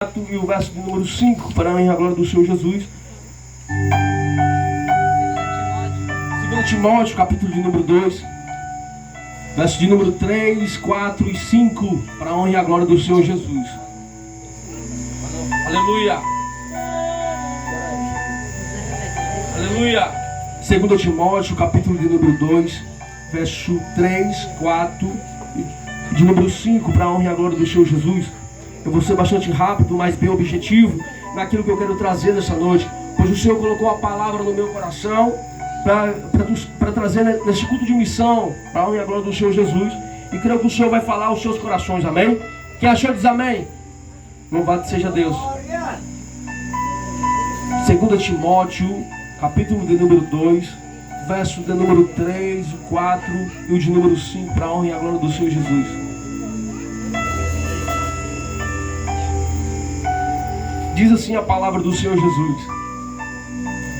E o verso de número 5, para a honra e a glória do Senhor Jesus. 2 Timóteo, capítulo de número 2, verso de número 3, 4 e 5, para a honra e a glória do Senhor Jesus. Aleluia. Aleluia. 2 Timóteo, capítulo de número 2, verso 3, 4 e de número 5, para a honra e a glória do Senhor Jesus. Eu vou ser bastante rápido, mas bem objetivo naquilo que eu quero trazer nessa noite, pois o Senhor colocou a palavra no meu coração para trazer nesse culto de missão, para a honra e a glória do Senhor Jesus, e creio que o Senhor vai falar aos seus corações, amém? Quem achou diz amém? Louvado seja Deus. 2 Timóteo, capítulo de número 2, verso de número 3, 4 e o de número 5, para a honra e a glória do Senhor Jesus. Diz assim a palavra do Senhor Jesus: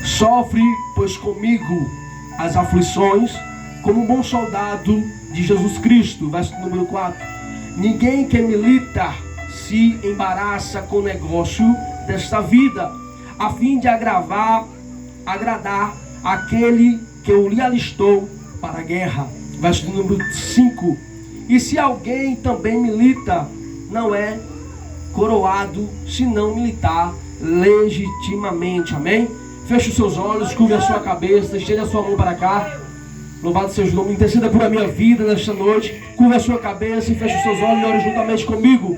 sofre, pois, comigo as aflições, como um bom soldado de Jesus Cristo. Verso número 4. Ninguém que milita se embaraça com o negócio desta vida, a fim de agradar aquele que o lhe alistou para a guerra. Verso número 5. E se alguém também milita, não é coroado se não militar legitimamente, amém? Feche os seus olhos, curve a sua cabeça, estenda a sua mão para cá. Louvado seja o nome, interceda por a minha vida nesta noite. Curve a sua cabeça e feche os seus olhos e ore juntamente comigo.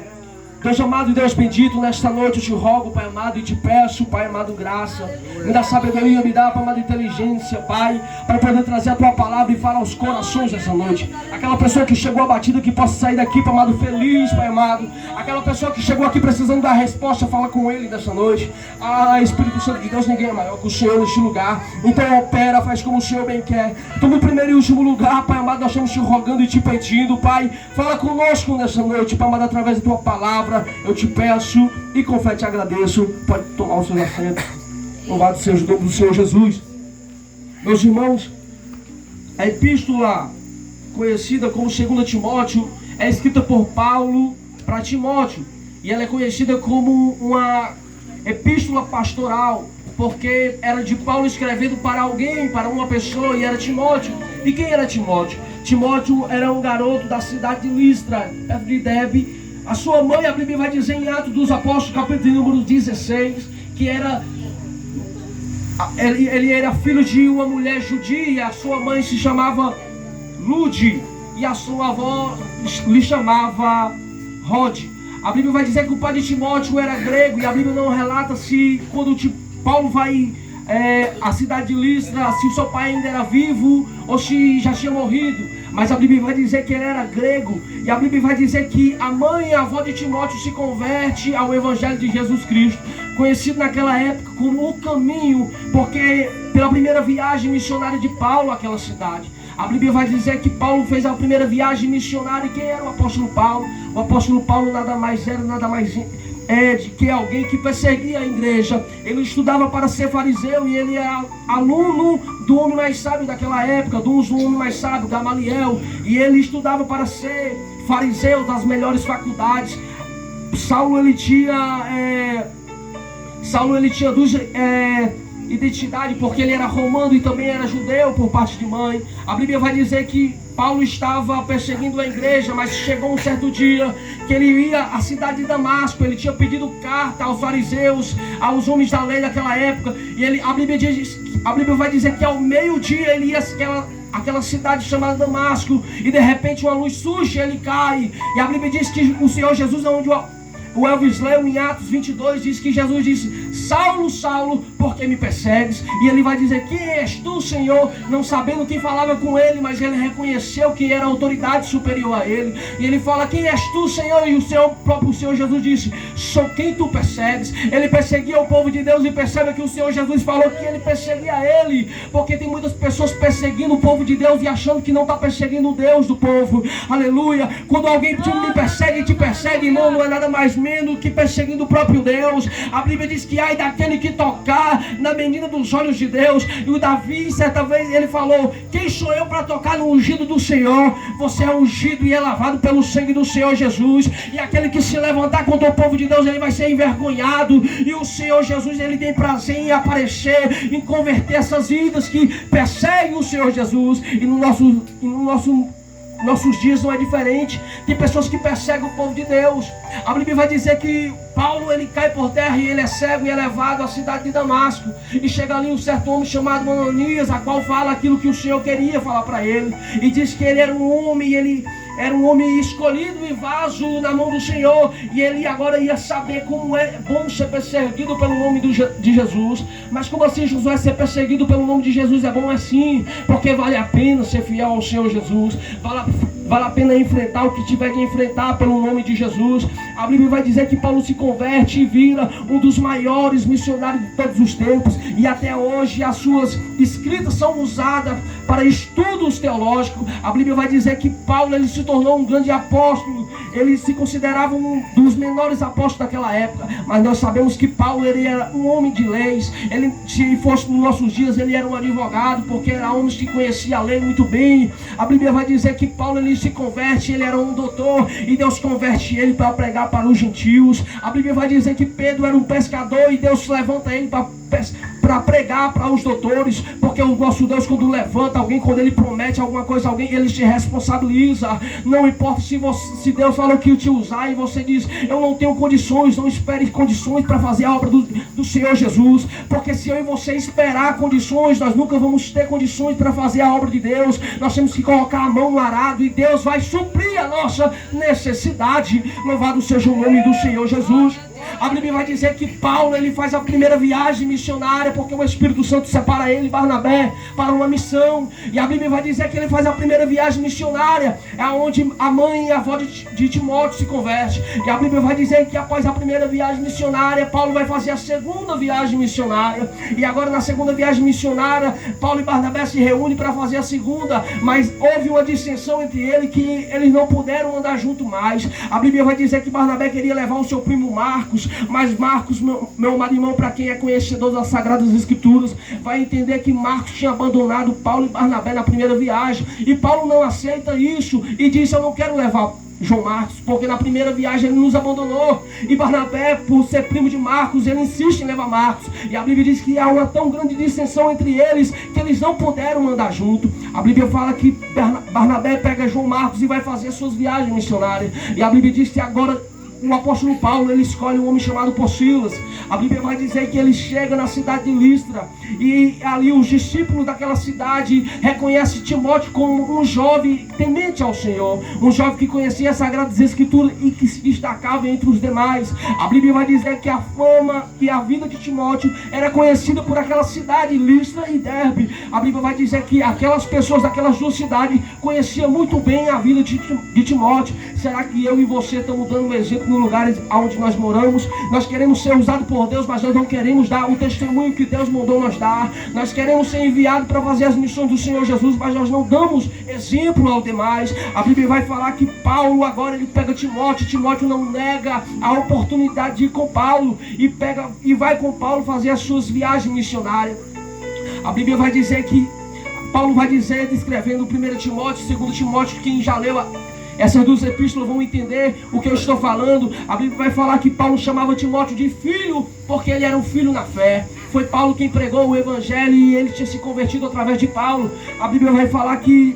Deus amado e Deus bendito, nesta noite eu te rogo, Pai amado, e te peço, Pai amado, graça. Me dá sabedoria, me dá, Pai amado, inteligência, Pai, para poder trazer a Tua palavra e falar aos corações nessa noite. Aquela pessoa que chegou abatida, que possa sair daqui, Pai amado, feliz, Pai amado. Aquela pessoa que chegou aqui precisando dar resposta, fala com Ele nessa noite. Ah, Espírito Santo de Deus, ninguém é maior que o Senhor neste lugar. Então opera, faz como o Senhor bem quer. Toma o primeiro e último lugar, Pai amado, nós estamos te rogando e te pedindo, Pai. Fala conosco nessa noite, Pai amado, através da Tua palavra. Eu te peço e com fé te agradeço. Pode tomar os seus assentos. Louvado seja o nome do Senhor Jesus. Meus irmãos, a epístola conhecida como 2 Timóteo é escrita por Paulo para Timóteo. E ela é conhecida como uma epístola pastoral, porque era de Paulo escrevendo para alguém, para uma pessoa, e era Timóteo. E quem era Timóteo? Timóteo era um garoto da cidade de Listra, perto de Derbe. A sua mãe, a Bíblia vai dizer em Atos dos Apóstolos, capítulo número 16, que ele era filho de uma mulher judia. A sua mãe se chamava Lude e a sua avó lhe chamava Rode. A Bíblia vai dizer que o pai de Timóteo era grego, e a Bíblia não relata se quando Paulo vai à cidade de Listra, se o seu pai ainda era vivo ou se já tinha morrido. Mas a Bíblia vai dizer que ele era grego. E a Bíblia vai dizer que a mãe e a avó de Timóteo se converte ao Evangelho de Jesus Cristo, conhecido naquela época como o Caminho, porque pela primeira viagem missionária de Paulo àquela cidade. A Bíblia vai dizer que Paulo fez a primeira viagem missionária. E quem era o apóstolo Paulo? O apóstolo Paulo nada mais de que alguém que perseguia a igreja. Ele estudava para ser fariseu e ele era aluno do homem mais sábio daquela época, do homem mais sábio, Gamaliel, e ele estudava para ser fariseu das melhores faculdades. Saulo ele tinha duas identidades, porque ele era romano e também era judeu por parte de mãe. A Bíblia vai dizer que Paulo estava perseguindo a igreja, mas chegou um certo dia que ele ia à cidade de Damasco. Ele tinha pedido carta aos fariseus, aos homens da lei daquela época, e a Bíblia vai dizer que ao meio-dia ele ia àquela cidade chamada Damasco, e de repente uma luz surge e ele cai. E a Bíblia diz que o Senhor Jesus, onde o Elvis leu em Atos 22, diz que Jesus disse: Saulo, Saulo, por que me persegues? E ele vai dizer: quem és tu, Senhor? Não sabendo quem falava com ele, mas ele reconheceu que era autoridade superior a ele. E ele fala: quem és tu, Senhor? E o próprio Senhor Jesus disse: sou quem tu persegues. Ele perseguia o povo de Deus, e percebe que o Senhor Jesus falou que ele perseguia ele, porque tem muitas pessoas perseguindo o povo de Deus e achando que não está perseguindo o Deus do povo. Aleluia. Quando alguém me persegue, te persegue, irmão, não é nada mais menos que perseguindo o próprio Deus. A Bíblia diz que ai daquele que tocar na menina dos olhos de Deus. E o Davi, certa vez, ele falou: quem sou eu para tocar no ungido do Senhor? Você é ungido e é lavado pelo sangue do Senhor Jesus. E aquele que se levantar contra o povo de Deus, ele vai ser envergonhado. E o Senhor Jesus, ele tem prazer em aparecer, em converter essas vidas que perseguem o Senhor Jesus. E no nossos dias não é diferente. Tem pessoas que perseguem o povo de Deus. A Bíblia vai dizer que Paulo, ele cai por terra e ele é cego e é levado à cidade de Damasco. E chega ali um certo homem chamado Ananias, a qual fala aquilo que o Senhor queria falar para ele. E diz que ele era um homem, ele era um homem escolhido e vaso na mão do Senhor. E ele agora ia saber como é bom ser perseguido pelo nome de Jesus. Mas como assim, Josué, ser perseguido pelo nome de Jesus é bom assim? Porque vale a pena ser fiel ao Senhor Jesus. Vale a pena enfrentar o que tiver de enfrentar pelo nome de Jesus. A Bíblia vai dizer que Paulo se converte e vira um dos maiores missionários de todos os tempos. E até hoje as suas escritas são usadas para estudos teológicos. A Bíblia vai dizer que Paulo, ele se tornou um grande apóstolo. Ele se considerava um dos menores apóstolos daquela época. Mas nós sabemos que Paulo, ele era um homem de leis. Ele, se fosse nos nossos dias, ele era um advogado, porque era homem que conhecia a lei muito bem. A Bíblia vai dizer que Paulo, ele se converte, ele era um doutor, e Deus converte ele para pregar para os gentios. A Bíblia vai dizer que Pedro era um pescador, e Deus levanta ele para pregar para os doutores, porque o nosso Deus, quando levanta alguém, quando ele promete alguma coisa a alguém, ele se responsabiliza. Não importa se Deus falou que te usar e você diz: eu não tenho condições. Não espere condições para fazer a obra do Senhor Jesus, porque se eu e você esperar condições, nós nunca vamos ter condições para fazer a obra de Deus. Nós temos que colocar a mão no arado e Deus vai suprir a nossa necessidade. Louvado seja o nome do Senhor Jesus. A Bíblia vai dizer que Paulo, ele faz a primeira viagem missionária, porque o Espírito Santo separa ele e Barnabé para uma missão. E a Bíblia vai dizer que ele faz a primeira viagem missionária, é onde a mãe e a avó de Timóteo se converte. E a Bíblia vai dizer que após a primeira viagem missionária, Paulo vai fazer a segunda viagem missionária. E agora na segunda viagem missionária, Paulo e Barnabé se reúnem para fazer a segunda. Mas houve uma dissensão entre eles, que eles não puderam andar junto mais. A Bíblia vai dizer que Barnabé queria levar o seu primo Marcos. Mas Marcos, meu amado irmão, para quem é conhecedor das Sagradas Escrituras, vai entender que Marcos tinha abandonado Paulo e Barnabé na primeira viagem. E Paulo não aceita isso e diz: eu não quero levar João Marcos, porque na primeira viagem ele nos abandonou. E Barnabé, por ser primo de Marcos, ele insiste em levar Marcos. E a Bíblia diz que há uma tão grande dissensão entre eles que eles não puderam andar junto. A Bíblia fala que Barnabé pega João Marcos e vai fazer suas viagens missionárias. E a Bíblia diz que agora o apóstolo Paulo, ele escolhe um homem chamado Silas. A Bíblia vai dizer que ele chega na cidade de Listra, e ali os discípulos daquela cidade reconhecem Timóteo como um jovem temente ao Senhor, um jovem que conhecia as Sagradas Escrituras e que se destacava entre os demais. A Bíblia vai dizer que a fama e a vida de Timóteo era conhecida por aquela cidade, Listra e Derbe. A Bíblia vai dizer que aquelas pessoas daquelas duas cidades conheciam muito bem a vida de Timóteo. Será que eu e você estamos dando um exemplo no lugar onde nós moramos? Nós queremos ser usados por Deus, mas nós não queremos dar o testemunho que Deus mandou nós dar. Nós queremos ser enviados para fazer as missões do Senhor Jesus, mas nós não damos exemplo aos demais. A Bíblia vai falar que Paulo agora ele pega Timóteo. Timóteo não nega a oportunidade de ir com Paulo e vai com Paulo fazer as suas viagens missionárias. A Bíblia vai dizer que Paulo vai dizer, descrevendo 1 Timóteo, 2 Timóteo, quem já leu essas duas epístolas vão entender o que eu estou falando. A Bíblia vai falar que Paulo chamava Timóteo de filho, porque ele era um filho na fé. Foi Paulo quem pregou o Evangelho e ele tinha se convertido através de Paulo. A Bíblia vai falar que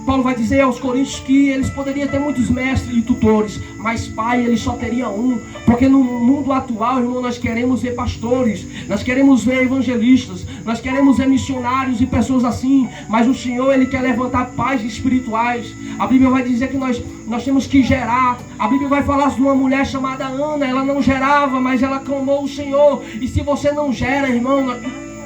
Paulo vai dizer aos coríntios que eles poderiam ter muitos mestres e tutores, mas pai ele só teria um. Porque no mundo atual, irmão, nós queremos ver pastores, nós queremos ver evangelistas, nós queremos ver missionários e pessoas assim, mas o Senhor ele quer levantar pais espirituais. A Bíblia vai dizer que nós temos que gerar. A Bíblia vai falar de uma mulher chamada Ana. Ela não gerava, mas ela clamou o Senhor. E se você não gera, irmão,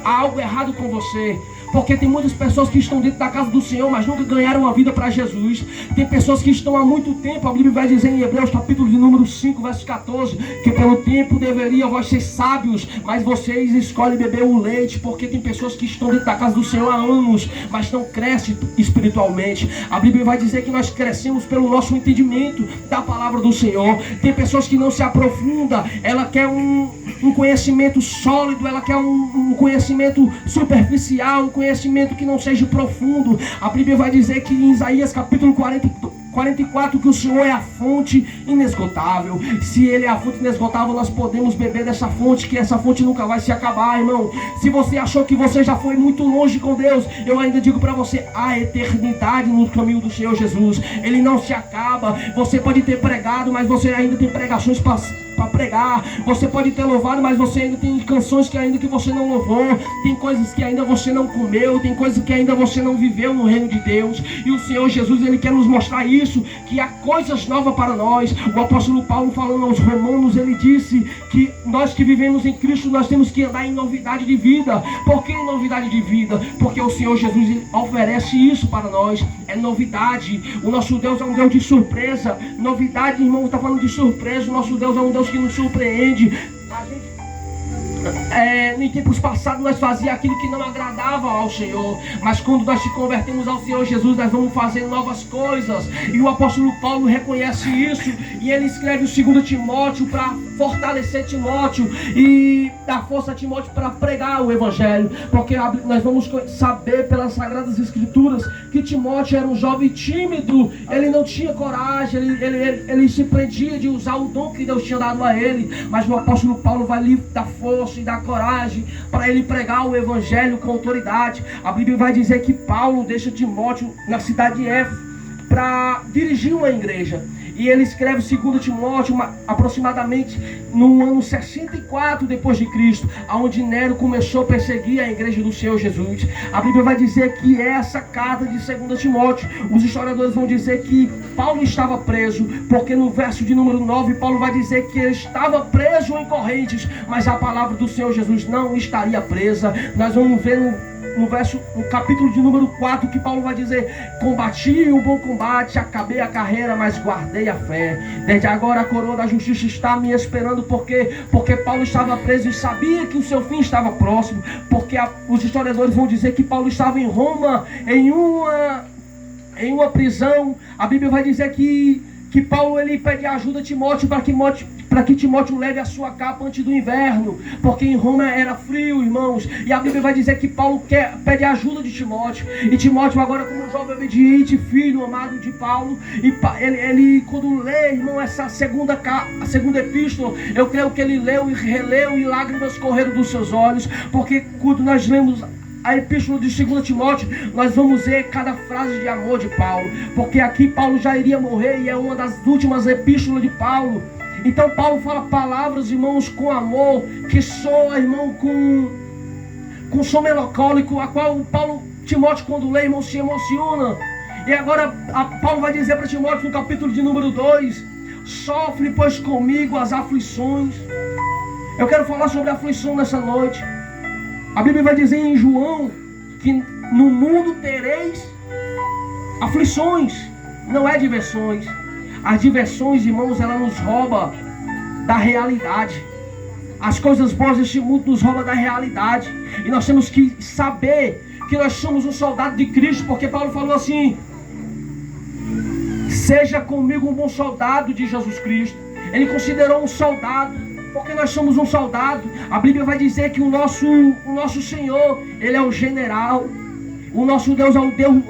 há algo errado com você. Porque tem muitas pessoas que estão dentro da casa do Senhor, mas nunca ganharam a vida para Jesus. Tem pessoas que estão há muito tempo, a Bíblia vai dizer em Hebreus capítulo de número 5, verso 14, que pelo tempo deveriam vós ser sábios, mas vocês escolhem beber o leite, porque tem pessoas que estão dentro da casa do Senhor há anos, mas não crescem espiritualmente. A Bíblia vai dizer que nós crescemos pelo nosso entendimento da palavra do Senhor. Tem pessoas que não se aprofundam, ela quer um conhecimento sólido, ela quer um conhecimento superficial, um conhecimento que não seja profundo. A Bíblia vai dizer que em Isaías capítulo 44 que o Senhor é a fonte inesgotável. Se Ele é a fonte inesgotável, nós podemos beber dessa fonte, que essa fonte nunca vai se acabar, irmão. Se você achou que você já foi muito longe com Deus, eu ainda digo para você, a eternidade no caminho do Senhor Jesus, Ele não se acaba. Você pode ter pregado, mas você ainda tem pregações para pregar. Você pode ter louvado, mas você ainda tem canções que ainda que você não louvou. Tem coisas que ainda você não comeu. Tem coisas que ainda você não viveu no reino de Deus. E o Senhor Jesus, Ele quer nos mostrar isso, que há coisas novas para nós. O apóstolo Paulo, falando aos Romanos, ele disse que nós que vivemos em Cristo, nós temos que andar em novidade de vida. Por que novidade de vida? Porque o Senhor Jesus, Ele oferece isso para nós. É novidade. O nosso Deus é um Deus de surpresa. Novidade, irmão, está falando de surpresa. O nosso Deus é um Deus que nos surpreende. A gente, em tempos passados nós fazíamos aquilo que não agradava ao Senhor, mas quando nós te convertemos ao Senhor Jesus, nós vamos fazer novas coisas. E o apóstolo Paulo reconhece isso, e ele escreve o 2 Timóteo para fortalecer Timóteo e dar força a Timóteo para pregar o Evangelho. Porque nós vamos saber pelas Sagradas Escrituras que Timóteo era um jovem tímido. Ele não tinha coragem, ele se prendia de usar o dom que Deus tinha dado a ele. Mas o apóstolo Paulo vai lhe dar força e dar coragem para ele pregar o Evangelho com autoridade. A Bíblia vai dizer que Paulo deixa Timóteo na cidade de Éfeso para dirigir uma igreja. E ele escreve 2 Timóteo aproximadamente no ano 64 depois de Cristo, onde Nero começou a perseguir a igreja do Senhor Jesus. A Bíblia vai dizer que essa carta de 2 Timóteo, os historiadores vão dizer que Paulo estava preso, porque no verso de número 9, Paulo vai dizer que ele estava preso em correntes, mas a palavra do Senhor Jesus não estaria presa. Nós vamos ver no capítulo de número 4, que Paulo vai dizer: combati o bom combate, acabei a carreira, mas guardei a fé. Desde agora a coroa da justiça está me esperando. Porque Paulo estava preso e sabia que o seu fim estava próximo. Porque os historiadores vão dizer que Paulo estava em Roma, em uma prisão. A Bíblia vai dizer que Paulo, ele pede ajuda a Timóteo para que Timóteo leve a sua capa antes do inverno, porque em Roma era frio, irmãos. E a Bíblia vai dizer que Paulo pede ajuda de Timóteo. E Timóteo, agora como jovem obediente, filho amado de Paulo, e ele quando lê, irmão, essa segunda epístola, eu creio que ele leu e releu e lágrimas correram dos seus olhos. Porque quando nós lemos a epístola de 2 Timóteo, nós vamos ver cada frase de amor de Paulo, porque aqui Paulo já iria morrer e é uma das últimas epístolas de Paulo. Então Paulo fala palavras, irmãos, com amor, que soa, irmão, com som melancólico, a qual Timóteo, quando lê, irmão, se emociona. E agora Paulo vai dizer para Timóteo no capítulo de número 2: sofre, pois, comigo as aflições. Eu quero falar sobre aflição nessa noite. A Bíblia vai dizer em João que no mundo tereis aflições, não é diversões. As diversões, irmãos, ela nos rouba da realidade. As coisas boas deste mundo nos roubam da realidade. E nós temos que saber que nós somos um soldado de Cristo, porque Paulo falou assim: seja comigo um bom soldado de Jesus Cristo. Ele considerou um soldado, porque nós somos um soldado. A Bíblia vai dizer que o nosso Senhor, Ele é o general. O nosso Deus é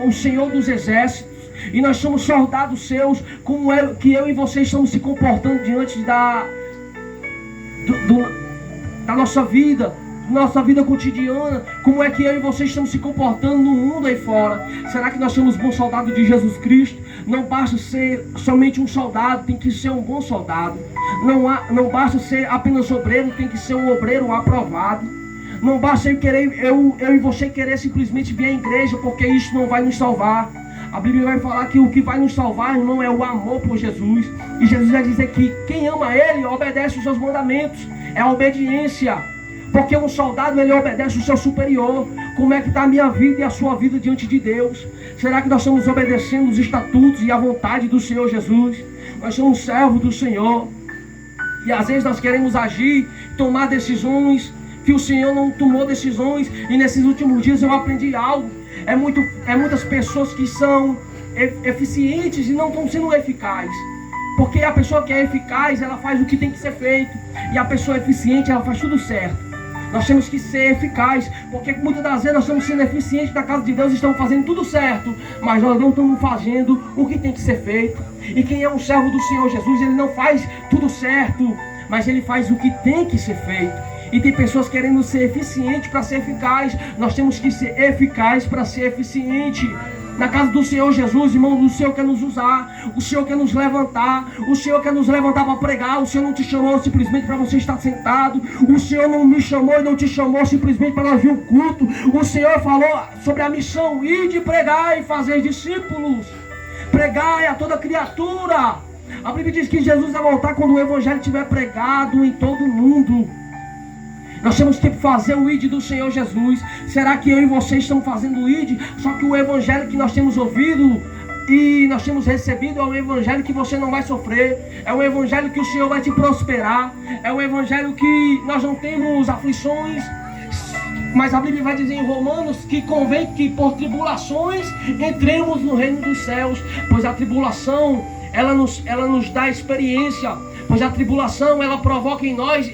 o Senhor dos exércitos. E nós somos soldados seus. Como é que eu e você estamos se comportando diante da nossa vida cotidiana? Como é que eu e você estamos se comportando no mundo aí fora? Será que nós somos bons soldados de Jesus Cristo? Não basta ser somente um soldado, tem que ser um bom soldado. Não basta ser apenas obreiro, tem que ser um obreiro aprovado. Não basta eu e você querer simplesmente vir à igreja, porque isso não vai nos salvar. A Bíblia vai falar que o que vai nos salvar, irmão, é o amor por Jesus. E Jesus vai dizer que quem ama Ele obedece os seus mandamentos. É a obediência. Porque um soldado, ele obedece o seu superior. Como é que está a minha vida e a sua vida diante de Deus? Será que nós estamos obedecendo os estatutos e a vontade do Senhor Jesus? Nós somos servos do Senhor. E às vezes nós queremos agir, tomar decisões que o Senhor não tomou decisões. E nesses últimos dias eu aprendi algo. Muitas pessoas que são eficientes e não estão sendo eficazes. Porque a pessoa que é eficaz, ela faz o que tem que ser feito. E a pessoa eficiente, ela faz tudo certo. Nós temos que ser eficazes, porque muitas das vezes nós estamos sendo eficientes na casa de Deus, estamos fazendo tudo certo, mas nós não estamos fazendo o que tem que ser feito. E quem é um servo do Senhor Jesus, ele não faz tudo certo, mas ele faz o que tem que ser feito. E tem pessoas querendo ser eficiente para ser eficaz. Nós temos que ser eficaz para ser eficiente. Na casa do Senhor Jesus, irmão, o Senhor quer nos usar, o Senhor quer nos levantar, o Senhor quer nos levantar para pregar. O Senhor não te chamou simplesmente para você estar sentado, o Senhor não me chamou e não te chamou simplesmente para nós vir um culto. O Senhor falou sobre a missão: ir de pregar e fazer discípulos. Pregai a toda criatura. A Bíblia diz que Jesus vai voltar quando o Evangelho estiver pregado em todo o mundo. Nós temos que fazer o ID do Senhor Jesus. Será que eu e você estamos fazendo o ID? Só que o Evangelho que nós temos ouvido e nós temos recebido é um Evangelho que você não vai sofrer. É um Evangelho que o Senhor vai te prosperar. É um Evangelho que nós não temos aflições. Mas a Bíblia vai dizer em Romanos que convém que por tribulações entremos no reino dos céus. Pois a tribulação, ela nos dá experiência. Pois a tribulação, ela provoca em nós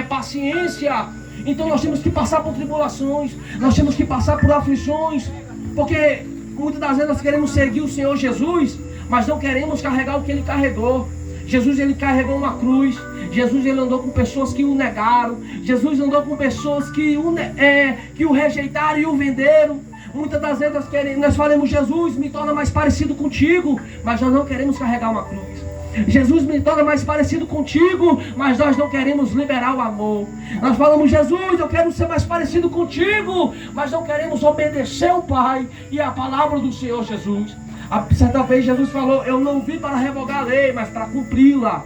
paciência. Então nós temos que passar por tribulações. Nós temos que passar por aflições. Porque muitas das vezes nós queremos seguir o Senhor Jesus, mas não queremos carregar o que Ele carregou. Jesus, Ele carregou uma cruz. Jesus, Ele andou com pessoas que o negaram. Jesus andou com pessoas que o rejeitaram e o venderam. Muitas das vezes nós falamos: Jesus, me torna mais parecido contigo, mas nós não queremos carregar uma cruz. Jesus, me torna mais parecido contigo, mas nós não queremos liberar o amor. Nós falamos: Jesus, eu quero ser mais parecido contigo, mas não queremos obedecer o Pai e a palavra do Senhor Jesus. Certa vez Jesus falou: eu não vim para revogar a lei, mas para cumpri-la.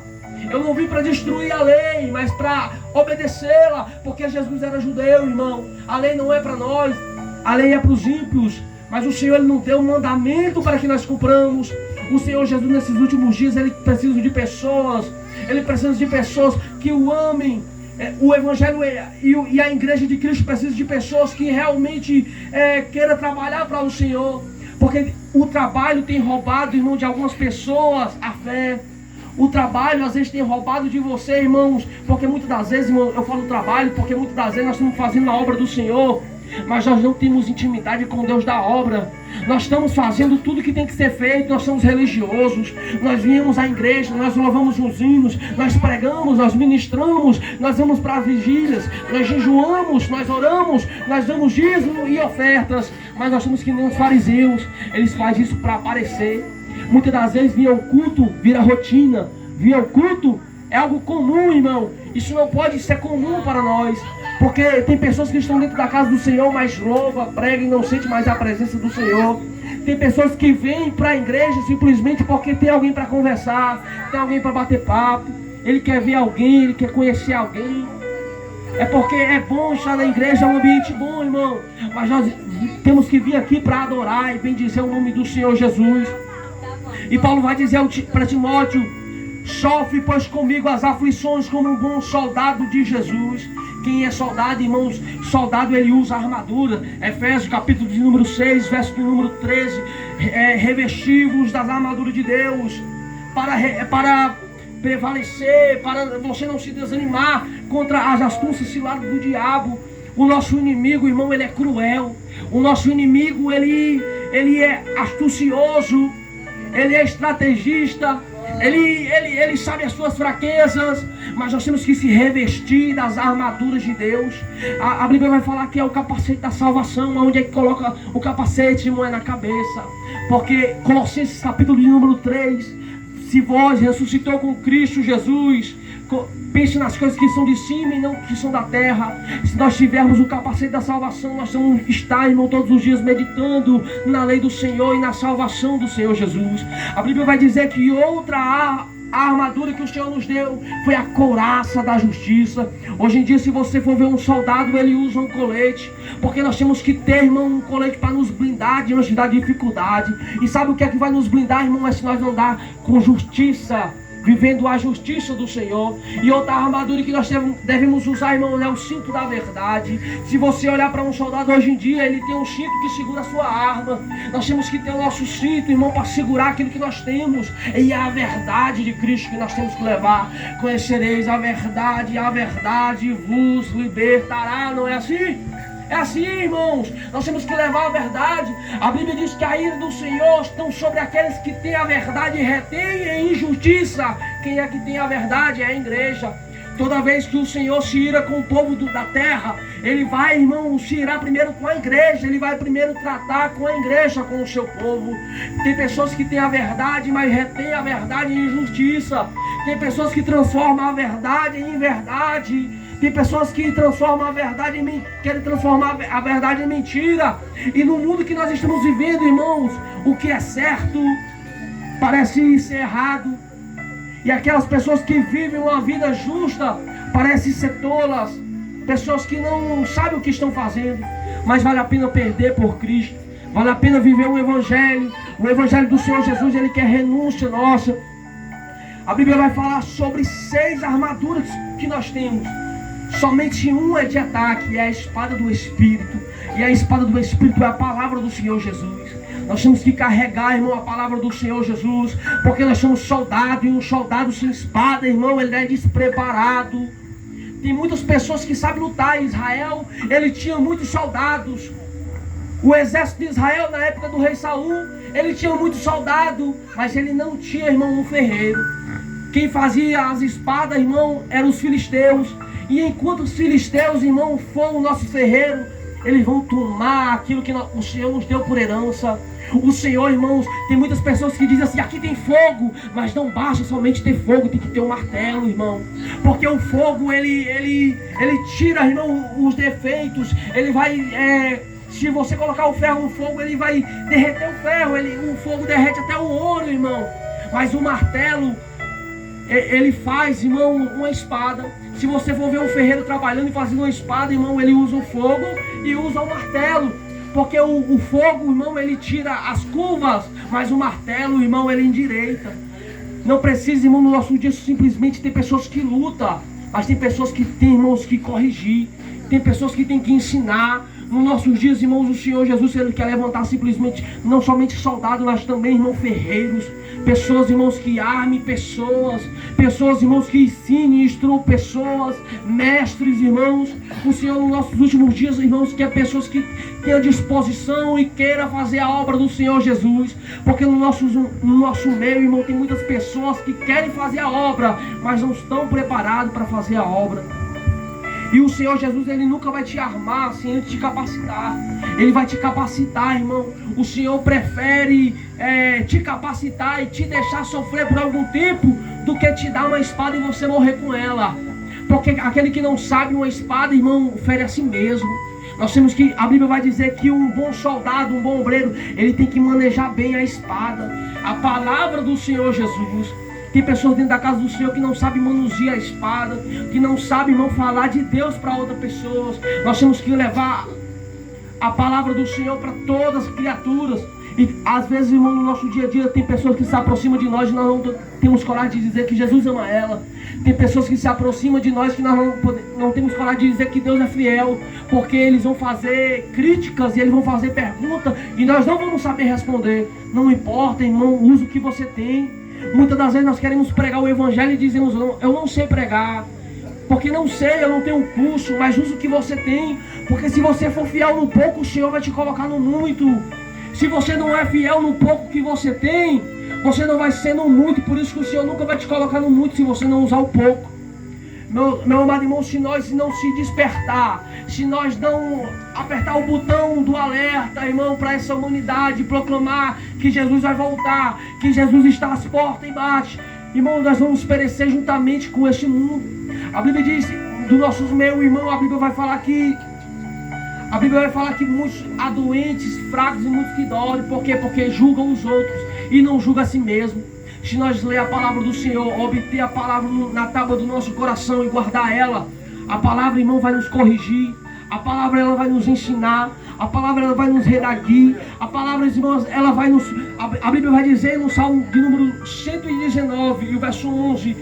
Eu não vim para destruir a lei, mas para obedecê-la. Porque Jesus era judeu, irmão. A lei não é para nós, a lei é para os ímpios. Mas o Senhor, Ele não deu um mandamento para que nós cumpramos. O Senhor Jesus, nesses últimos dias, Ele precisa de pessoas. Ele precisa de pessoas que o amem. O Evangelho e a Igreja de Cristo precisa de pessoas que realmente queiram trabalhar para o Senhor. Porque o trabalho tem roubado, irmão, de algumas pessoas a fé. O trabalho às vezes tem roubado de você, irmãos. Porque muitas das vezes, irmão, eu falo trabalho, porque muitas das vezes nós estamos fazendo a obra do Senhor, mas nós não temos intimidade com Deus da obra. Nós estamos fazendo tudo que tem que ser feito. Nós somos religiosos. Nós viemos à igreja, nós louvamos os hinos, nós pregamos, nós ministramos, nós vamos para as vigílias, nós jejuamos, nós oramos, nós damos dízimo e ofertas. Mas nós somos que nem os fariseus. Eles fazem isso para aparecer. Muitas das vezes vir ao culto vira rotina. Vir ao culto é algo comum, irmão. Isso não pode ser comum para nós. Porque tem pessoas que estão dentro da casa do Senhor, mas louva, prega e não sente mais a presença do Senhor. Tem pessoas que vêm para a igreja simplesmente porque tem alguém para conversar, tem alguém para bater papo. Ele quer ver alguém, ele quer conhecer alguém. É porque é bom estar na igreja, é um ambiente bom, irmão. Mas nós temos que vir aqui para adorar e bendizer o nome do Senhor Jesus. E Paulo vai dizer para Timóteo: sofre, pois, comigo as aflições como um bom soldado de Jesus. Quem é soldado, irmãos? Soldado, ele usa armadura. Efésios capítulo de número 6, verso de número 13. Revestivos das armaduras de Deus para prevalecer, para você não se desanimar contra as astúcias ciladas do diabo. O nosso inimigo, irmão, ele é cruel. O nosso inimigo, ele é astucioso. Ele é estrategista. Ele sabe as suas fraquezas. Mas nós temos que se revestir das armaduras de Deus. A Bíblia vai falar que é o capacete da salvação. Onde é que coloca o capacete, irmão? É na cabeça. Porque Colossenses capítulo de número 3: se vós ressuscitou com Cristo Jesus, pense nas coisas que são de cima e não que são da terra. Se nós tivermos o capacete da salvação, nós vamos estar, irmão, todos os dias meditando na lei do Senhor e na salvação do Senhor Jesus. A Bíblia vai dizer que outra A armadura que o Senhor nos deu foi a couraça da justiça. Hoje em dia, se você for ver um soldado, ele usa um colete, porque nós temos que ter, irmão, um colete para nos blindar diante da dificuldade. E sabe o que é que vai nos blindar, irmão? É se nós andar com justiça, vivendo a justiça do Senhor. E outra armadura que nós devemos usar, irmão, é o cinto da verdade. Se você olhar para um soldado hoje em dia, ele tem um cinto que segura a sua arma. Nós temos que ter o nosso cinto, irmão, para segurar aquilo que nós temos. E é a verdade de Cristo que nós temos que levar. Conhecereis a verdade, e a verdade vos libertará. Não é assim? É assim, irmãos. Nós temos que levar a verdade. A Bíblia diz que a ira do Senhor estão sobre aqueles que têm a verdade e retêm em injustiça. Quem é que tem a verdade? É a igreja. Toda vez que o Senhor se ira com o povo da terra, Ele vai, irmão, se irar primeiro com a igreja. Ele vai primeiro tratar com a igreja, com o seu povo. Tem pessoas que têm a verdade, mas retêm a verdade em injustiça. Tem pessoas que transformam a verdade em verdade. Tem pessoas que transformam a verdade querem transformar a verdade em mentira. E no mundo que nós estamos vivendo, irmãos, o que é certo parece ser errado. E aquelas pessoas que vivem uma vida justa parecem ser tolas. Pessoas que não sabem o que estão fazendo. Mas vale a pena perder por Cristo. Vale a pena viver o Evangelho. O Evangelho do Senhor Jesus, Ele quer renúncia nossa. A Bíblia vai falar sobre 6 armaduras que nós temos. Somente uma é de ataque, é a espada do Espírito. E a espada do Espírito é a palavra do Senhor Jesus. Nós temos que carregar, irmão, a palavra do Senhor Jesus, porque nós somos soldados, e um soldado sem espada, irmão, ele é despreparado. Tem muitas pessoas que sabem lutar. Israel, ele tinha muitos soldados. O exército de Israel, na época do rei Saul, ele tinha muitos soldados, mas ele não tinha, irmão, um ferreiro. Quem fazia as espadas, irmão, eram os filisteus. E enquanto os filisteus, irmão, for o nosso ferreiro, eles vão tomar aquilo que o Senhor nos deu por herança. O Senhor, irmãos, tem muitas pessoas que dizem assim: aqui tem fogo, mas não basta somente ter fogo, tem que ter um martelo, irmão. Porque o fogo, ele tira, irmão, os defeitos. Ele vai, se você colocar o ferro no fogo, ele vai derreter o ferro. O fogo derrete até o ouro, irmão. Mas o martelo, ele faz, irmão, uma espada. Se você for ver um ferreiro trabalhando e fazendo uma espada, irmão, ele usa o fogo e usa o martelo. Porque o fogo, irmão, ele tira as curvas, mas o martelo, irmão, ele endireita. Não precisa, irmão, no nosso dia simplesmente ter pessoas que lutam, mas tem pessoas que tem, irmãos, que corrigir. Tem pessoas que tem que ensinar. Nos nossos dias, irmãos, o Senhor Jesus, Ele quer levantar simplesmente, não somente soldados, mas também, irmão, ferreiros. Pessoas, irmãos, que armem pessoas. Pessoas, irmãos, que ensinem, instruam pessoas. Mestres, irmãos. O Senhor, nos nossos últimos dias, irmãos, quer pessoas que tenham disposição e queiram fazer a obra do Senhor Jesus. Porque no nosso meio, irmão, tem muitas pessoas que querem fazer a obra, mas não estão preparados para fazer a obra. E o Senhor Jesus, Ele nunca vai te armar assim antes de capacitar. Ele vai te capacitar, irmão. O Senhor prefere te capacitar e te deixar sofrer por algum tempo do que te dar uma espada e você morrer com ela. Porque aquele que não sabe uma espada, irmão, fere a si mesmo. Nós temos que, a Bíblia vai dizer que um bom soldado, um bom obreiro, ele tem que manejar bem a espada. A palavra do Senhor Jesus. Tem pessoas dentro da casa do Senhor que não sabem manusear a espada, que não sabem, irmão, falar de Deus para outras pessoas. Nós temos que levar a palavra do Senhor para todas as criaturas. E às vezes, irmão, no nosso dia a dia tem pessoas que se aproximam de nós e nós não temos coragem de dizer que Jesus ama ela. Tem pessoas que se aproximam de nós que nós não temos coragem de dizer que Deus é fiel, porque eles vão fazer críticas e eles vão fazer perguntas e nós não vamos saber responder. Não importa, irmão, usa o que você tem. Muitas das vezes nós queremos pregar o Evangelho e dizemos: eu não sei pregar, porque não sei, eu não tenho curso. Mas usa o que você tem, porque se você for fiel no pouco, o Senhor vai te colocar no muito. Se você não é fiel no pouco que você tem, você não vai ser no muito. Por isso que o Senhor nunca vai te colocar no muito se você não usar o pouco. Meu amado irmão, se nós não se despertar, se nós não apertar o botão do alerta, irmão, para essa humanidade, proclamar que Jesus vai voltar, que Jesus está às portas e bate, irmão, nós vamos perecer juntamente com este mundo. A Bíblia diz, dos nossos meus irmãos, a Bíblia vai falar que muitos há doentes, fracos e muitos que dormem. Por quê? Porque julgam os outros e não julgam a si mesmo. se nós ler a palavra do Senhor, obter a palavra na tábua do nosso coração e guardar ela, a palavra, irmão, vai nos corrigir. A palavra, ela vai nos ensinar. A palavra, ela vai nos redagir. A palavra, irmãos, ela vai nos... A Bíblia vai dizer no Salmo de número 119, e o verso 11: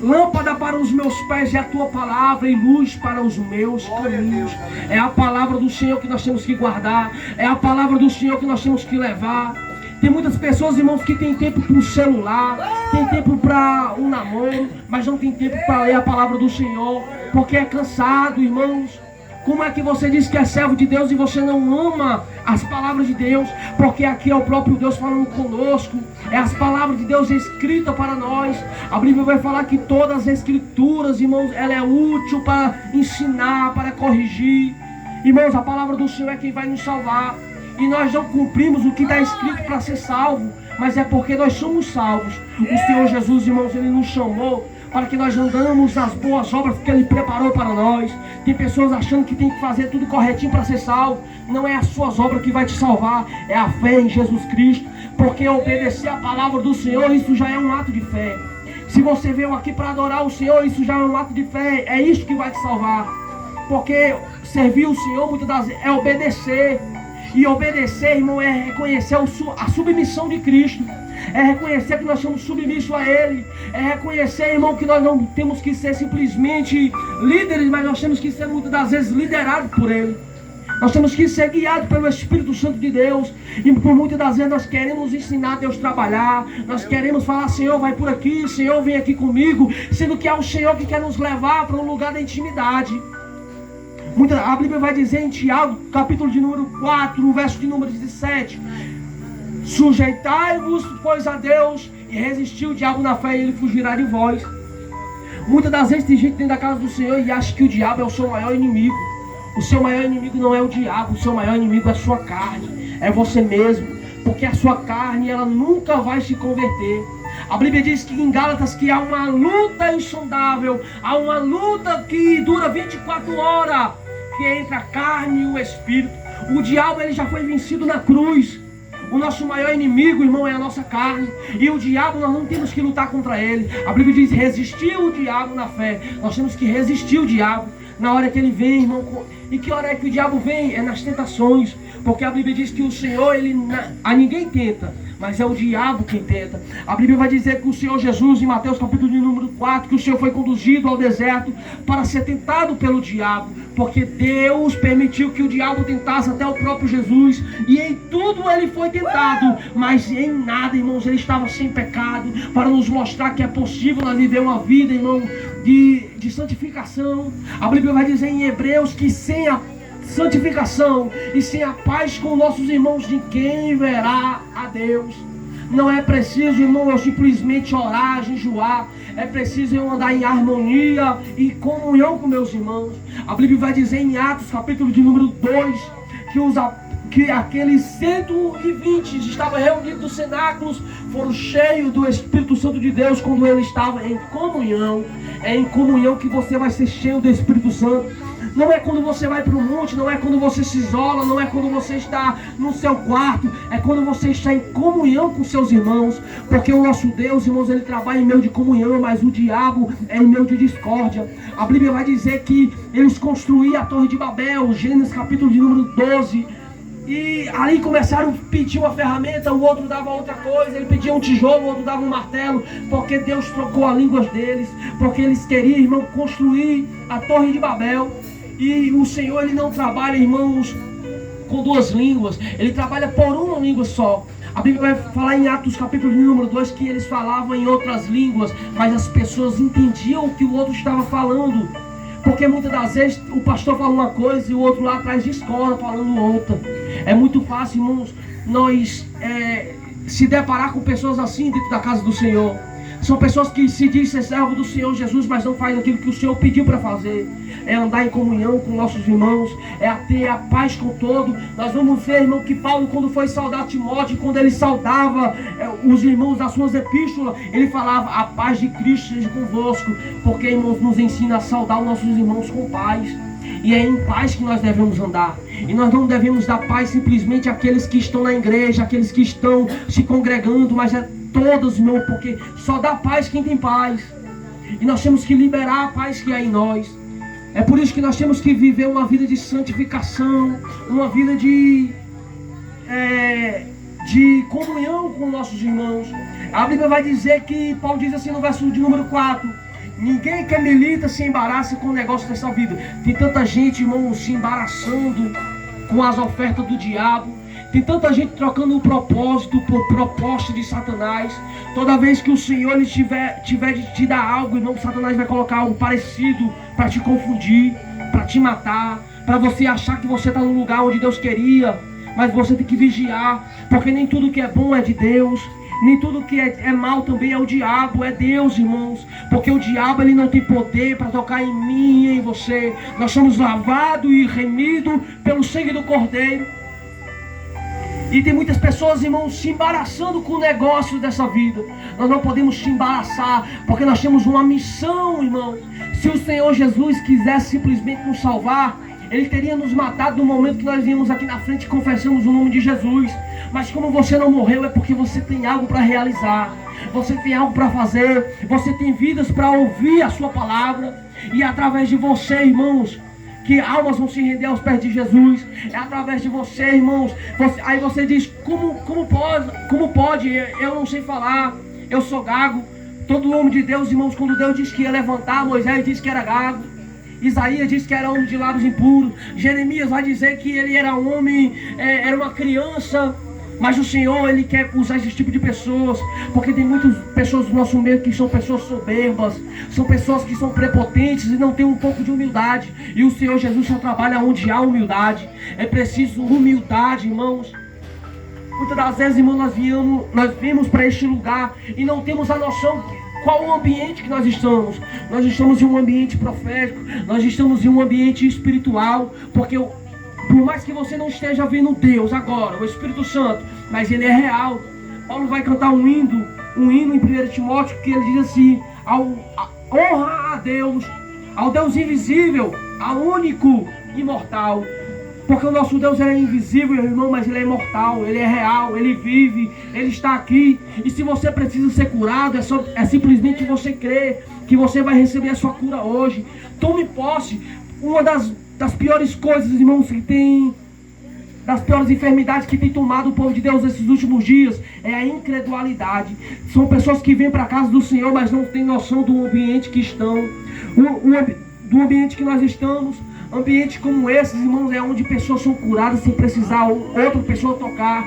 lâmpada para os meus pés é a tua palavra e luz para os meus caminhos. É a palavra do Senhor que nós temos que guardar. É a palavra do Senhor que nós temos que levar. Tem muitas pessoas, irmãos, que tem tempo para o celular, tem tempo para o namoro, mas não tem tempo para ler a palavra do Senhor, porque é cansado, irmãos. Como é que você diz que é servo de Deus e você não ama as palavras de Deus? Porque aqui é o próprio Deus falando conosco. É as palavras de Deus escritas para nós. A Bíblia vai falar que todas as escrituras, irmãos, ela é útil para ensinar, para corrigir. Irmãos, a palavra do Senhor é quem vai nos salvar. E nós não cumprimos o que está escrito para ser salvo, mas é porque nós somos salvos. O Senhor Jesus, irmãos, Ele nos chamou para que nós andamos nas boas obras que Ele preparou para nós. Tem pessoas achando que tem que fazer tudo corretinho para ser salvo. Não é as suas obras que vai te salvar, é a fé em Jesus Cristo. Porque obedecer a palavra do Senhor, isso já é um ato de fé. Se você veio aqui para adorar o Senhor, isso já é um ato de fé. É isso que vai te salvar. Porque servir o Senhor muitas das vezes é obedecer. E obedecer, irmão, é reconhecer a submissão de Cristo. É reconhecer que nós somos submissos a Ele. É reconhecer, irmão, que nós não temos que ser simplesmente líderes, mas nós temos que ser muitas das vezes liderados por Ele. Nós temos que ser guiados pelo Espírito Santo de Deus. E por muitas das vezes nós queremos ensinar Deus a trabalhar. Nós queremos falar: Senhor, vai por aqui, Senhor, vem aqui comigo. Sendo que é o Senhor que quer nos levar para um lugar da intimidade. A Bíblia vai dizer em Tiago, capítulo de número 4, no verso de número 17: sujeitai-vos, pois, a Deus, e resistir o diabo na fé, e ele fugirá de vós. Muitas das vezes tem gente dentro da casa do Senhor e acha que o diabo é o seu maior inimigo. O seu maior inimigo não é o diabo, o seu maior inimigo é a sua carne, é você mesmo. Porque a sua carne, ela nunca vai se converter. A Bíblia diz que em Gálatas que há uma luta insondável, há uma luta que dura 24 horas, que é entre a carne e o espírito. O diabo, ele já foi vencido na cruz. O nosso maior inimigo, irmão, é a nossa carne. E o diabo, nós não temos que lutar contra ele. A Bíblia diz: resistir o diabo na fé. Nós temos que resistir o diabo na hora que ele vem, irmão. E que hora é que o diabo vem? É nas tentações. Porque a Bíblia diz que o Senhor, a ninguém tenta, mas é o diabo quem tenta. A Bíblia vai dizer que o Senhor Jesus, em Mateus capítulo de número 4, que o Senhor foi conduzido ao deserto para ser tentado pelo diabo. Porque Deus permitiu que o diabo tentasse até o próprio Jesus. E em tudo ele foi tentado, mas em nada, irmãos, ele estava sem pecado. Para nos mostrar que é possível nós viver uma vida, irmão, de santificação. A Bíblia vai dizer em Hebreus que sem a santificação e sem a paz com nossos irmãos, ninguém verá a Deus. Não é preciso, irmão, eu simplesmente orar, jejuar. É preciso eu andar em harmonia e comunhão com meus irmãos. A Bíblia vai dizer em Atos, capítulo de número 2, que aqueles 120 estavam reunidos nos cenáculos, foram cheios do Espírito Santo de Deus quando ele estava em comunhão. É em comunhão que você vai ser cheio do Espírito Santo. Não é quando você vai para o monte, não é quando você se isola, não é quando você está no seu quarto, é quando você está em comunhão com seus irmãos. Porque o nosso Deus, irmãos, ele trabalha em meio de comunhão, mas o diabo é em meio de discórdia. A Bíblia vai dizer que eles construíram a Torre de Babel, Gênesis capítulo de número 12. E ali começaram a pedir uma ferramenta, o outro dava outra coisa, ele pedia um tijolo, o outro dava um martelo, porque Deus trocou as línguas deles, porque eles queriam, irmão, construir a Torre de Babel. E o Senhor, ele não trabalha, irmãos, com duas línguas, ele trabalha por uma língua só. A Bíblia vai falar em Atos capítulo número 2 que eles falavam em outras línguas, mas as pessoas entendiam o que o outro estava falando. Porque muitas das vezes o pastor fala uma coisa e o outro lá atrás discorda falando outra. É muito fácil, irmãos, nós se deparar com pessoas assim dentro da casa do Senhor. São pessoas que se dizem ser servo do Senhor Jesus, mas não fazem aquilo que o Senhor pediu para fazer. É andar em comunhão com nossos irmãos, é ter a paz com todo. Nós vamos ver, irmão, que Paulo, quando foi saudar Timóteo, quando ele saudava os irmãos das suas epístolas, ele falava: a paz de Cristo seja convosco. Porque, irmãos, nos ensina a saudar os nossos irmãos com paz. E é em paz que nós devemos andar. E nós não devemos dar paz simplesmente àqueles que estão na igreja, àqueles que estão se congregando, mas todas, irmão, porque só dá paz quem tem paz. E nós temos que liberar a paz que há em nós. É por isso que nós temos que viver uma vida de santificação, uma vida de comunhão com nossos irmãos. A Bíblia vai dizer que, Paulo diz assim no verso de número 4, ninguém que milita se embaraça com o negócio dessa vida. Tem tanta gente, irmão, se embaraçando com as ofertas do diabo. Tem tanta gente trocando o propósito por proposta de Satanás. Toda vez que o Senhor ele tiver de te dar algo, irmão, Satanás vai colocar algo parecido para te confundir, para te matar, para você achar que você está no lugar onde Deus queria. Mas você tem que vigiar, porque nem tudo que é bom é de Deus, nem tudo que é mal também é o diabo, é Deus, irmãos. Porque o diabo ele não tem poder para tocar em mim e em você. Nós somos lavados e remidos pelo sangue do Cordeiro. E tem muitas pessoas, irmãos, se embaraçando com o negócio dessa vida. Nós não podemos se embaraçar, porque nós temos uma missão, irmão. Se o Senhor Jesus quisesse simplesmente nos salvar, Ele teria nos matado no momento que nós viemos aqui na frente e confessamos o nome de Jesus. Mas como você não morreu, é porque você tem algo para realizar. Você tem algo para fazer. Você tem vidas para ouvir a sua palavra. E através de você, irmãos, que almas vão se render aos pés de Jesus. É através de você, irmãos. Aí você diz, como pode? Eu não sei falar, eu sou gago. Todo homem de Deus, irmãos, quando Deus disse que ia levantar, Moisés disse que era gago. Isaías disse que era homem de lábios impuros. Jeremias vai dizer que ele era homem, era uma criança. Mas o Senhor, Ele quer usar esse tipo de pessoas, porque tem muitas pessoas do nosso meio que são pessoas soberbas, são pessoas que são prepotentes e não têm um pouco de humildade. E o Senhor Jesus só trabalha onde há humildade. É preciso humildade, irmãos. Muitas das vezes, irmãos, nós viemos para este lugar e não temos a noção qual o ambiente que nós estamos. Nós estamos em um ambiente profético, nós estamos em um ambiente espiritual, porque por mais que você não esteja vendo Deus agora, o Espírito Santo, mas Ele é real. Paulo vai cantar um hino em 1 Timóteo, que ele diz assim, honra a Deus, ao Deus invisível, ao único imortal. Porque o nosso Deus ele é invisível, irmão, mas Ele é imortal, Ele é real, Ele vive, Ele está aqui. E se você precisa ser curado, é simplesmente você crer que você vai receber a sua cura hoje. Tome posse. Uma das piores coisas, irmãos, das piores enfermidades que tem tomado o povo de Deus nesses últimos dias é a incredulidade. São pessoas que vêm para a casa do Senhor, mas não têm noção do ambiente que estão, do ambiente que nós estamos. Ambiente como esses, irmãos, é onde pessoas são curadas sem precisar outra pessoa tocar.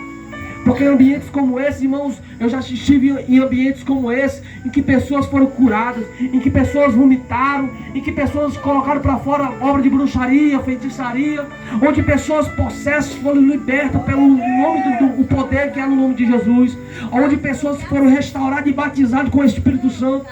Porque em ambientes como esses, irmãos, eu já estive em ambientes como esse, em que pessoas foram curadas, em que pessoas vomitaram, em que pessoas colocaram para fora obra de bruxaria, feitiçaria, onde pessoas possessas foram libertas pelo nome do poder que é no nome de Jesus, onde pessoas foram restauradas e batizadas com o Espírito Santo.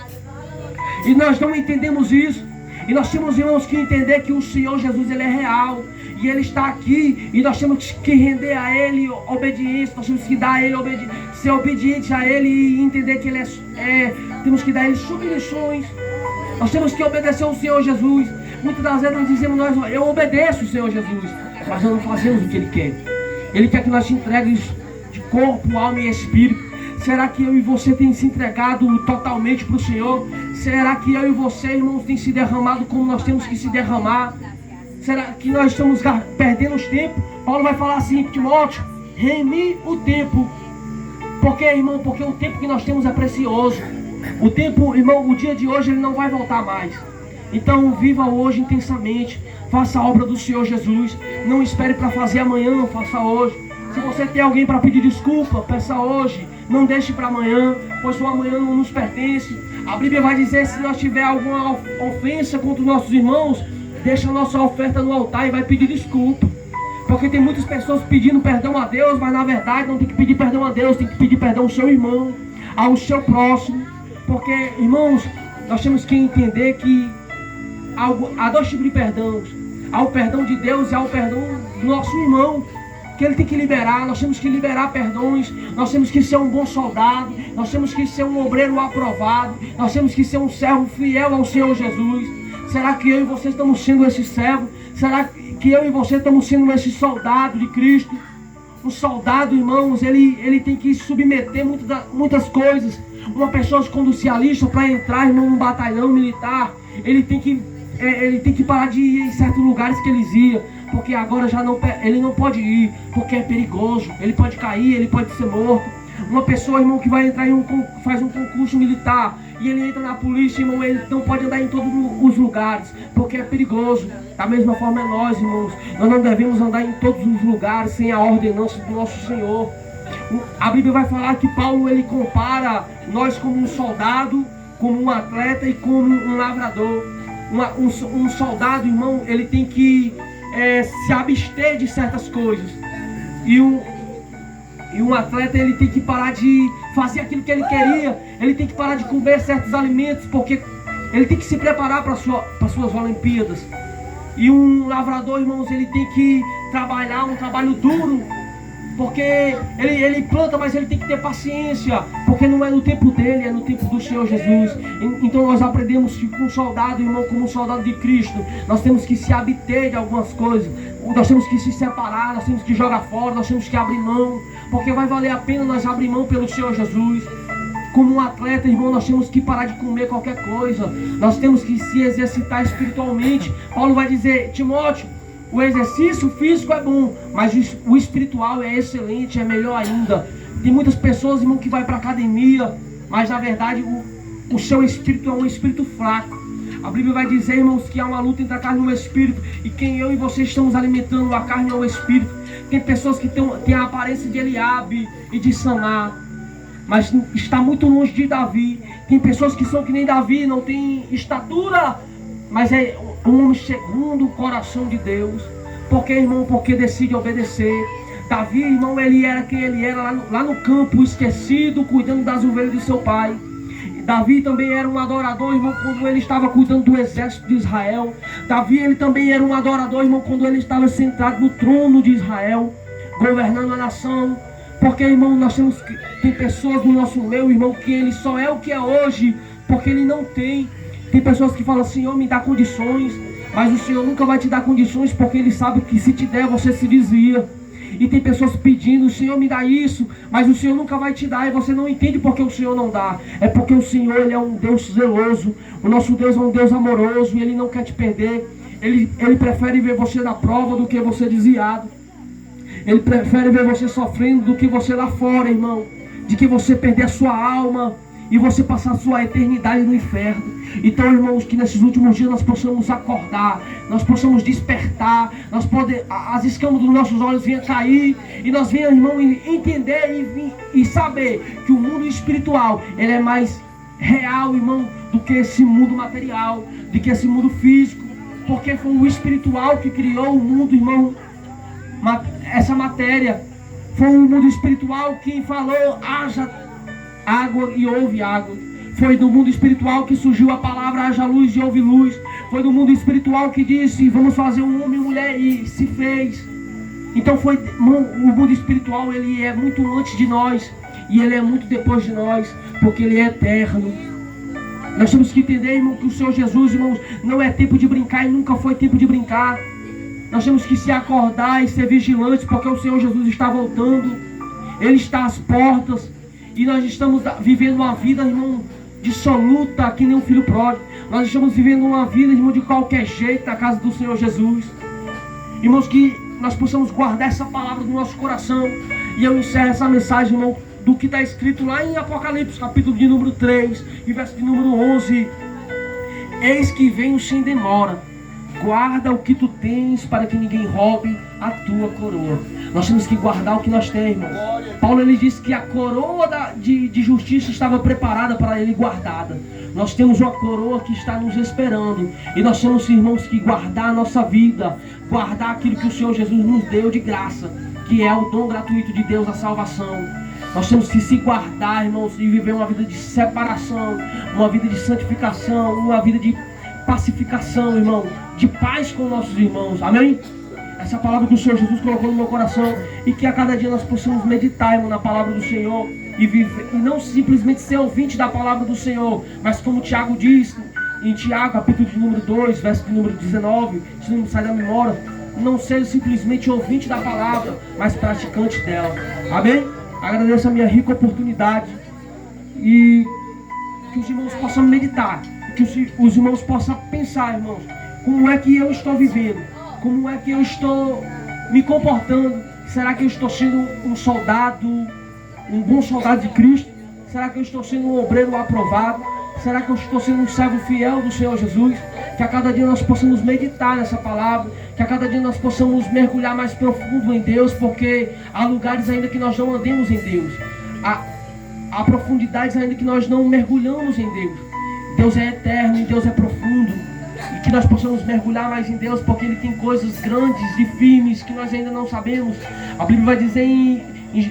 E nós não entendemos isso. E nós temos, irmãos, que entender que o Senhor Jesus, Ele é real. E Ele está aqui. E nós temos que render a Ele obediência. Nós temos que dar a Ele ser obediente a Ele e entender que Ele temos que dar a Ele submissões. Nós temos que obedecer ao Senhor Jesus. Muitas das vezes nós dizemos, eu obedeço o Senhor Jesus, mas nós não fazemos o que Ele quer. Ele quer que nós te entregues de corpo, alma e espírito. Será que eu e você tem se entregado totalmente para o Senhor? Será que eu e você, irmãos, tem se derramado como nós temos que se derramar? Será que nós estamos perdendo os tempos? Paulo vai falar assim, Timóteo, remi o tempo. Por quê, irmão? Porque o tempo que nós temos é precioso. O tempo, irmão, o dia de hoje ele não vai voltar mais. Então viva hoje intensamente. Faça a obra do Senhor Jesus. Não espere para fazer amanhã, faça hoje. Se você tem alguém para pedir desculpa, peça hoje. Não deixe para amanhã, pois o amanhã não nos pertence. A Bíblia vai dizer, se nós tiver alguma ofensa contra os nossos irmãos, deixa a nossa oferta no altar e vai pedir desculpa. Porque tem muitas pessoas pedindo perdão a Deus, mas na verdade não tem que pedir perdão a Deus, tem que pedir perdão ao seu irmão, ao seu próximo. Porque, irmãos, nós temos que entender que há dois tipos de perdões. Há o perdão de Deus e há o perdão do nosso irmão, que Ele tem que liberar. Nós temos que liberar perdões. Nós temos que ser um bom soldado. Nós temos que ser um obreiro aprovado. Nós temos que ser um servo fiel ao Senhor Jesus. Será que eu e você estamos sendo esse servo? Será que eu e você estamos sendo esse soldado de Cristo? Um soldado, irmãos, ele tem que submeter muitas coisas. Uma pessoa, quando se alista para entrar, irmão, num batalhão militar, ele tem que parar de ir em certos lugares que eles iam, porque agora ele não pode ir, porque é perigoso, ele pode cair, ele pode ser morto. Uma pessoa, irmão, que vai entrar faz um concurso militar e ele entra na polícia, irmão, ele não pode andar em todos os lugares, porque é perigoso. Da mesma forma é nós, irmãos, nós não devemos andar em todos os lugares sem a ordenança do nosso Senhor. A Bíblia vai falar que Paulo, ele compara nós como um soldado, como um atleta e como um lavrador. Um soldado, irmão, ele tem que se abster de certas coisas. E um atleta, ele tem que parar de fazer aquilo que ele queria. Ele tem que parar de comer certos alimentos, porque ele tem que se preparar para suas Olimpíadas. E um lavrador, irmãos, ele tem que trabalhar um trabalho duro, porque ele planta, mas ele tem que ter paciência, porque não é no tempo dele, é no tempo do Senhor Jesus. Então nós aprendemos que com um soldado, irmão, como um soldado de Cristo, nós temos que se abster de algumas coisas, nós temos que se separar, nós temos que jogar fora, nós temos que abrir mão, porque vai valer a pena nós abrir mão pelo Senhor Jesus. Como um atleta, irmão, nós temos que parar de comer qualquer coisa, nós temos que se exercitar espiritualmente. Paulo vai dizer: Timóteo, o exercício físico é bom, mas o espiritual é excelente, é melhor ainda. Tem muitas pessoas, irmão, que vai para a academia, mas na verdade o seu espírito é um espírito fraco. A Bíblia vai dizer, irmãos, que há uma luta entre a carne e o espírito, e quem eu e você estamos alimentando, a carne ou o espírito. Tem pessoas que têm a aparência de Eliabe e de Samar, mas está muito longe de Davi. Tem pessoas que são que nem Davi, não tem estatura, mas é um homem segundo o coração de Deus. Porque, irmão, porque decide obedecer. Davi, irmão, ele era quem ele era lá no campo, esquecido, cuidando das ovelhas de seu pai. Davi também era um adorador, irmão, quando ele estava cuidando do exército de Israel. Davi, ele também era um adorador, irmão, quando ele estava sentado no trono de Israel, governando a nação. Porque, irmão, tem pessoas no nosso meio, irmão, que ele só é o que é hoje, porque ele não tem. Tem pessoas que falam: Senhor, me dá condições. Mas o Senhor nunca vai te dar condições, porque Ele sabe que se te der, você se desvia. E tem pessoas pedindo: Senhor, me dá isso, mas o Senhor nunca vai te dar, e você não entende porque o Senhor não dá. É porque o Senhor, Ele é um Deus zeloso. O nosso Deus é um Deus amoroso, e Ele não quer te perder. Ele prefere ver você na prova do que você desviado. Ele prefere ver você sofrendo do que você lá fora, irmão. De que você perder a sua alma e você passar a sua eternidade no inferno. Então, irmãos, que nesses últimos dias nós possamos acordar, nós possamos despertar, as escamas dos nossos olhos venham cair, e nós venhamos, irmão, entender e saber que o mundo espiritual, ele é mais real, irmão, do que esse mundo material, do que esse mundo físico, porque foi o espiritual que criou o mundo, irmão. Essa matéria foi o mundo espiritual quem falou: haja água e houve água. Foi do mundo espiritual que surgiu a palavra: haja luz e houve luz. Foi do mundo espiritual que disse: vamos fazer um homem e mulher, e se fez. Então o mundo espiritual, ele é muito antes de nós, e ele é muito depois de nós, porque ele é eterno. Nós temos que entender, irmão, que o Senhor Jesus, irmãos, não é tempo de brincar, e nunca foi tempo de brincar. Nós temos que se acordar e ser vigilantes, porque o Senhor Jesus está voltando. Ele está às portas. E nós estamos vivendo uma vida, irmão, dissoluta, que nem um filho pródigo. Nós estamos vivendo uma vida, irmão, de qualquer jeito na casa do Senhor Jesus. Irmãos, que nós possamos guardar essa palavra no nosso coração. E eu encerro essa mensagem, irmão, do que está escrito lá em Apocalipse, capítulo de número 3, e verso de número 11. Eis que venho sem demora. Guarda o que tu tens, para que ninguém roube a tua coroa. Nós temos que guardar o que nós temos, irmão. Paulo, ele disse que a coroa de justiça estava preparada para ele, guardada. Nós temos uma coroa que está nos esperando. E nós temos, irmãos, que guardar a nossa vida, guardar aquilo que o Senhor Jesus nos deu de graça, que é o dom gratuito de Deus, a salvação. Nós temos que se guardar, irmãos, e viver uma vida de separação, uma vida de santificação, uma vida de pacificação, irmão, de paz com nossos irmãos. Amém? Essa palavra que o Senhor Jesus colocou no meu coração, e que a cada dia nós possamos meditar, irmão, na palavra do Senhor, e viver, e não simplesmente ser ouvinte da palavra do Senhor, mas como Tiago diz em Tiago, capítulo de número 2, verso de número 19, se não me sai da memória, não seja simplesmente ouvinte da palavra, mas praticante dela. Amém? Agradeço a minha rica oportunidade e que os irmãos possam meditar, que os irmãos possam pensar, irmãos, como é que eu estou vivendo, como é que eu estou me comportando. Será que eu estou sendo um soldado, um bom soldado de Cristo? Será que eu estou sendo um obreiro aprovado? Será que eu estou sendo um servo fiel do Senhor Jesus? Que a cada dia nós possamos meditar nessa palavra, que a cada dia nós possamos mergulhar mais profundo em Deus, porque há lugares ainda que nós não andemos em Deus, há profundidades ainda que nós não mergulhamos em Deus. Deus é eterno e Deus é profundo, e que nós possamos mergulhar mais em Deus, porque Ele tem coisas grandes e firmes que nós ainda não sabemos. A Bíblia vai dizer em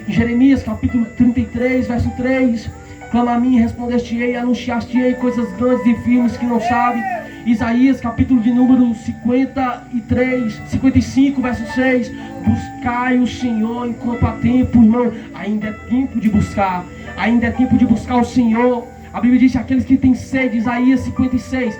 Jeremias capítulo 33, verso 3: clama a mim, respondeste-ei, anunciaste-ei coisas grandes e firmes que não sabe. Isaías capítulo de número 55, verso 6: buscai o Senhor enquanto há tempo. Irmão, ainda é tempo de buscar, ainda é tempo de buscar o Senhor. A Bíblia diz: aqueles que têm sede, Isaías 56,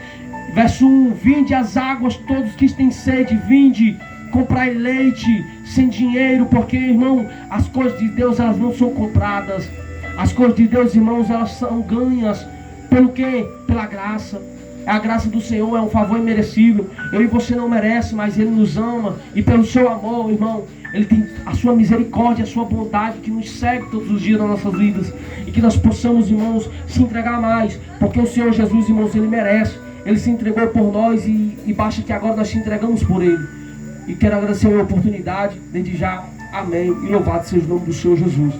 verso 1: vinde às águas, todos que têm sede, vinde, comprai leite sem dinheiro, porque, irmão, as coisas de Deus, elas não são compradas. As coisas de Deus, irmãos, elas são ganhas. Pelo quê? Pela graça. A graça do Senhor é um favor imerecível. Eu e você não merece, mas Ele nos ama. E pelo seu amor, irmão, Ele tem a sua misericórdia, a sua bondade que nos segue todos os dias nas nossas vidas. E que nós possamos, irmãos, se entregar mais. Porque o Senhor Jesus, irmãos, Ele merece. Ele se entregou por nós e basta que agora nós se entregamos por Ele. E quero agradecer a oportunidade, desde já. Amém. E louvado seja o nome do Senhor Jesus.